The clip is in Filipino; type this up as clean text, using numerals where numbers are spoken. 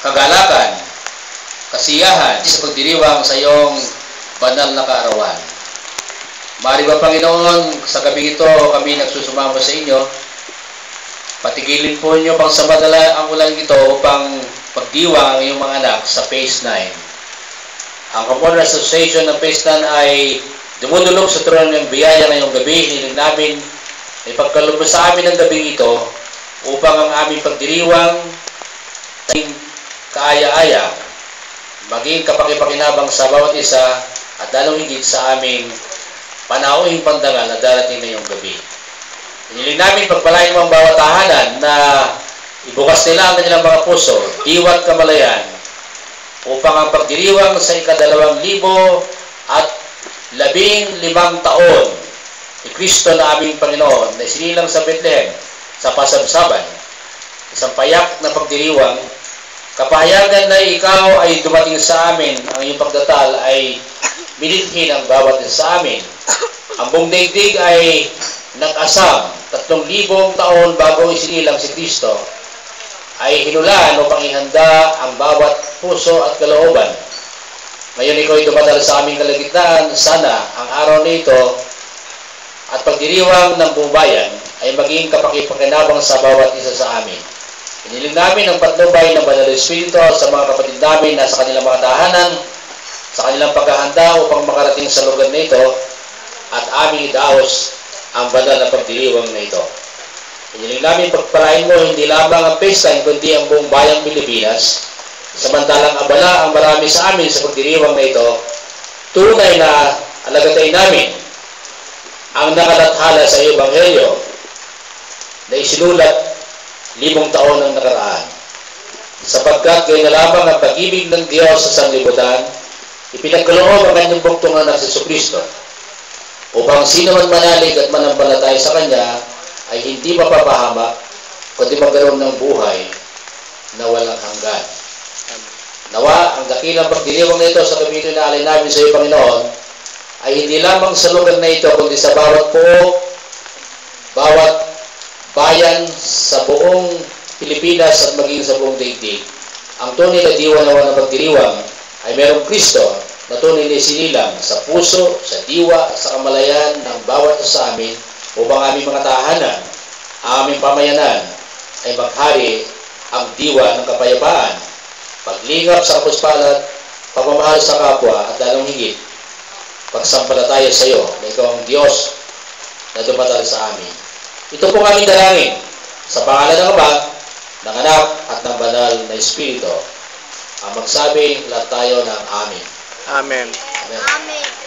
kagalakan, kasiyahan sa pagdiriwang sa iyong banal na kaarawan. Mari ba, Panginoon, sa gabi ito kami nagsusumamo sa inyo, patigilin po niyo pang samadala ang ulan ito upang pagdiwang ang iyong mga anak sa Phase 9. Ang Commonwealth Association ng Phase 9 ay dumudulog sa trono ng biyaya ngayong gabi. Hiniling namin ay pagkalubos sa amin ng gabi ito upang ang aming pagdiriwang maging kaaya-aya, maging kapakipakinabang sa bawat isa at lalong higit sa aming panauhing pandangal na darating ngayong gabi. Hiniling namin pagpalain mo ang bawat tahanan na ibukas nila ang kanilang mga puso, diwa't kamalayan, upang ang pagdiriwang sa 2015 taon ni Kristo na aming Panginoon na isinilang sa Bethlehem sa pasabsaban, isang payak na pagdiriwang, kapahayagan na ikaw ay dumating sa amin, ang iyong pagdatal ay binithin ang bawat isa sa amin. Ang buong daigdig ay nag-asam 3,000 taon bago isinilang si Kristo ay hinulaan upang ihanda ang bawat puso at kalooban. Ngayon ikaw ay dumadal sa aming kalagitnaan. Sana ang araw na ito at pagdiriwang ng buong bayan ay maging kapakipakinabang sa bawat isa sa amin. Hiniling namin ang patnubay ng Banal na Espiritu sa mga kapatid namin na sa kanilang mga tahanan, sa kanilang paghahanda upang makarating sa lugar na ito at aming idaos ang banal na pagdiriwang na ito. Hiniling namin pagpalain mo hindi lamang ang Phase 9 kundi ang buong bayang Pilipinas. Samantalang abala ang marami sa amin sa pagdiriwang na ito, tunay na alagatain namin ang nakalathala sa Ebanghelyo na isinulat 5 taon ang nakaraan. Sapagkat ganyan na lamang ang pag-ibig ng Diyos sa sanglibutan, ipinagkaloob ang kanyang buktong anak sa Jesucristo, upang sino man manalig at manampalataya sa Kanya ay hindi mapapahamak, kundi magkaroon ng buhay na walang hanggan. Nawa, ang dakilang pagdiriwang na ito sa gabi ito na alay namin sa iyo, Panginoon, ay hindi lamang sa lugar na ito, kundi sa bawat puok, bawat bayan sa buong Pilipinas at maging sa buong daigdig. Ang tunay na diwa ng pagdiriwang ay mayroong Kristo na tunay na sinilang sa puso, sa diwa, sa kamalayan ng bawat isa sa amin upang aming mga tahanan, aming pamayanan ay maghari ang diwa ng kapayapaan, paglingap sa kapuspalat, pagmamahal sa kapwa at lalong higit pagsampalataya sa iyo na ikaw ang Diyos na dumatal sa amin. Ito po aming dalangin sa pangalan ng Ama, ng Anak at ng Banal na Espiritu. Ang magsabi, lahat tayo ng Amen. Amen. Amen. Amen.